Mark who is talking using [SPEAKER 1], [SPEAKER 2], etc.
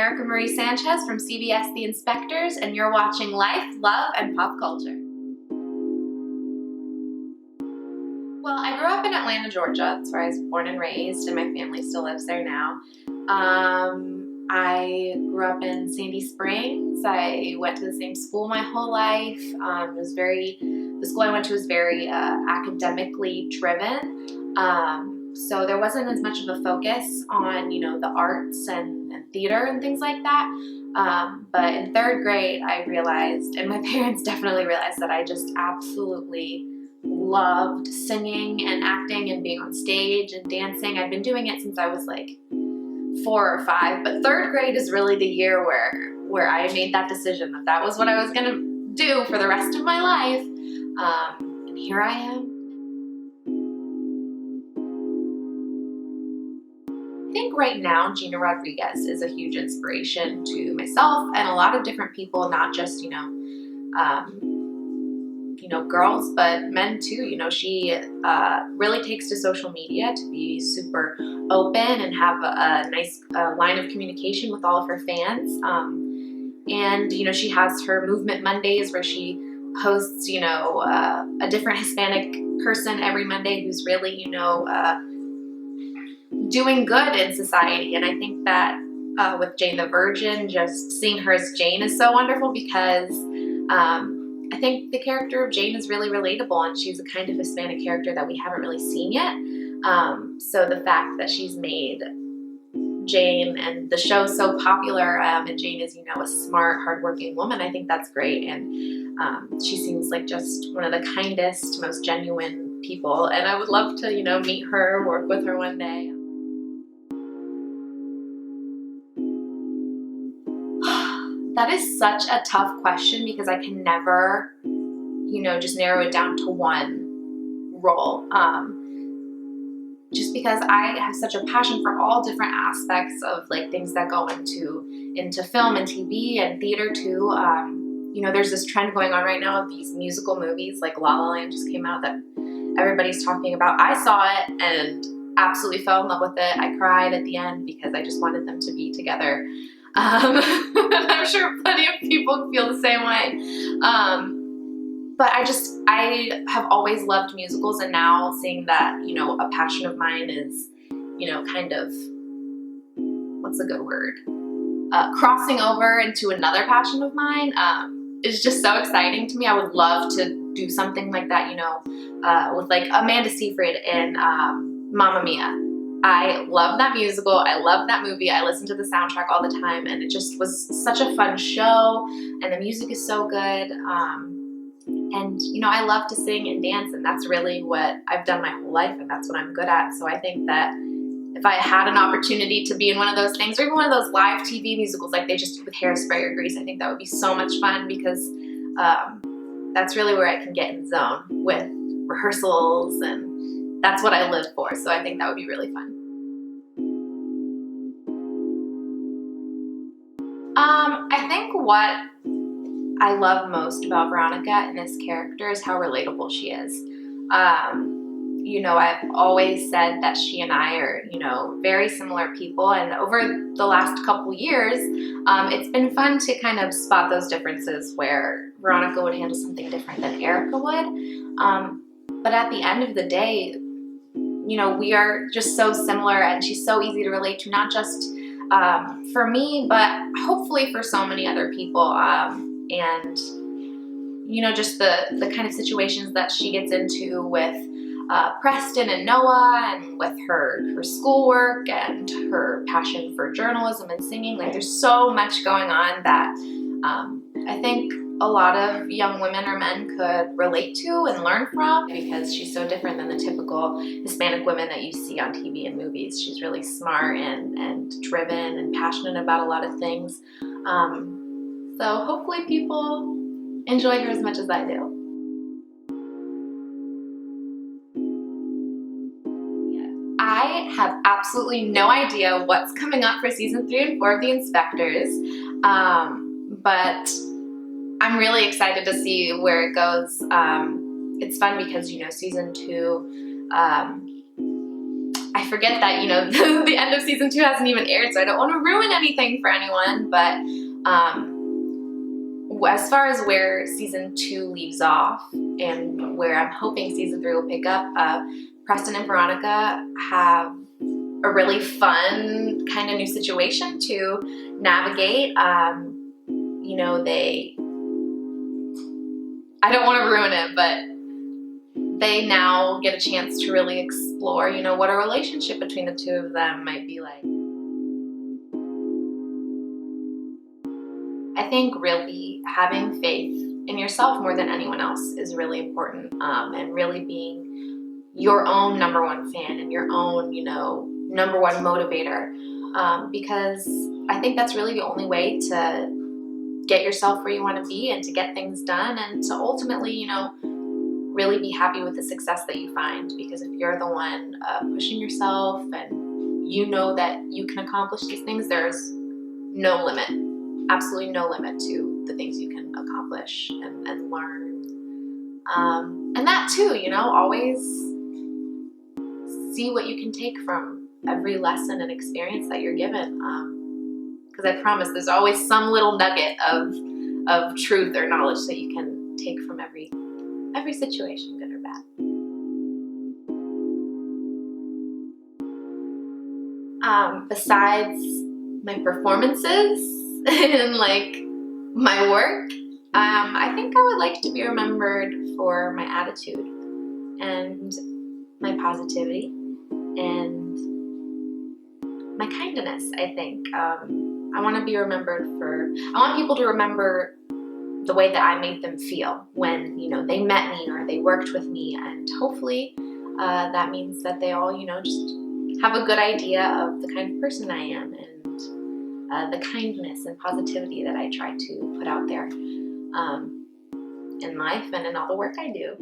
[SPEAKER 1] Veronica Marie Sanchez from CBS The Inspectors, and you're watching Life, Love, and Pop Culture. Well, I grew up in Atlanta, Georgia. That's where I was born and raised, and my family still lives there now. I grew up in Sandy Springs. I went to the same school my whole life. The school I went to was very academically driven. So there wasn't as much of a focus on, the arts and theater and things like that. But in third grade, I realized, and my parents definitely realized, that I just absolutely loved singing and acting and being on stage and dancing. I've been doing it since I was like 4 or 5, but third grade is really the year where I made that decision that was what I was gonna do for the rest of my life. And here I am. I think right now Gina Rodriguez is a huge inspiration to myself and a lot of different people, not just girls, but men too. She really takes to social media to be super open and have a nice line of communication with all of her fans. And she has her Movement Mondays where she posts a different Hispanic person every Monday who's really doing good in society. And I think that with Jane the Virgin, just seeing her as Jane is so wonderful, because I think the character of Jane is really relatable, and she's a kind of Hispanic character that we haven't really seen yet. So the fact that she's made Jane and the show so popular, and Jane is, a smart, hardworking woman, I think that's great. And she seems like just one of the kindest, most genuine people. And I would love to, meet her, work with her one day. That is such a tough question, because I can never, just narrow it down to one role. Just because I have such a passion for all different aspects of things that go into film and TV and theater too. There's this trend going on right now of these musical movies, like La La Land just came out, that everybody's talking about. I saw it and absolutely fell in love with it. I cried at the end because I just wanted them to be together. I'm sure plenty of people feel the same way. But I have always loved musicals, and now seeing that, a passion of mine is, kind of, what's a good word? Crossing over into another passion of mine, is just so exciting to me. I would love to do something like that, with Amanda Seyfried in Mamma Mia. I love that musical. I love that movie. I listen to the soundtrack all the time, and it just was such a fun show, and the music is so good. And I love to sing and dance, and that's really what I've done my whole life, and that's what I'm good at. So I think that if I had an opportunity to be in one of those things, or even one of those live TV musicals like they just do with Hairspray or Grease, I think that would be so much fun, because that's really where I can get in the zone with rehearsals, and that's what I live for. So I think that would be really fun. I think what I love most about Veronica in this character is how relatable she is. I've always said that she and I are, very similar people, and over the last couple years, it's been fun to kind of spot those differences where Veronica would handle something different than Erica would. But at the end of the day, we are just so similar, and she's so easy to relate to, not just for me, but hopefully for so many other people. And just the kind of situations that she gets into with Preston and Noah, and with her schoolwork and her passion for journalism and singing. There's so much going on that I think a lot of young women or men could relate to and learn from, because she's so different than the typical Hispanic women that you see on TV and movies. She's really smart and driven and passionate about a lot of things. So hopefully people enjoy her as much as I do. I have absolutely no idea what's coming up for season 3 and 4 of The Inspectors, but I'm really excited to see where it goes. It's fun because, season 2, I I forget that, you know, the end of season 2 hasn't even aired, so I don't want to ruin anything for anyone, but as far as where season 2 leaves off and where I'm hoping season 3 will pick up, Preston and Veronica have a really fun kind of new situation to navigate. You know, I don't want to ruin it, but they now get a chance to really explore, you know, what a relationship between the two of them might be like. I think really having faith in yourself more than anyone else is really important, and really being your own #1 fan and your own, you know, #1 motivator, because I think that's really the only way to get yourself where you want to be and to get things done and to ultimately, you know, really be happy with the success that you find. Because if you're the one pushing yourself and you know that you can accomplish these things, there's no limit, absolutely no limit to the things you can accomplish and learn. And that too, you know, always see what you can take from every lesson and experience that you're given. Because I promise there's always some little nugget of truth or knowledge that you can take from every situation, good or bad. Besides my performances and like my work, I think I would like to be remembered for my attitude and my positivity and my kindness, I think. I want to be remembered I want people to remember the way that I made them feel when, you know, they met me or they worked with me, and hopefully that means that they all, you know, just have a good idea of the kind of person I am and the kindness and positivity that I try to put out there in life and in all the work I do.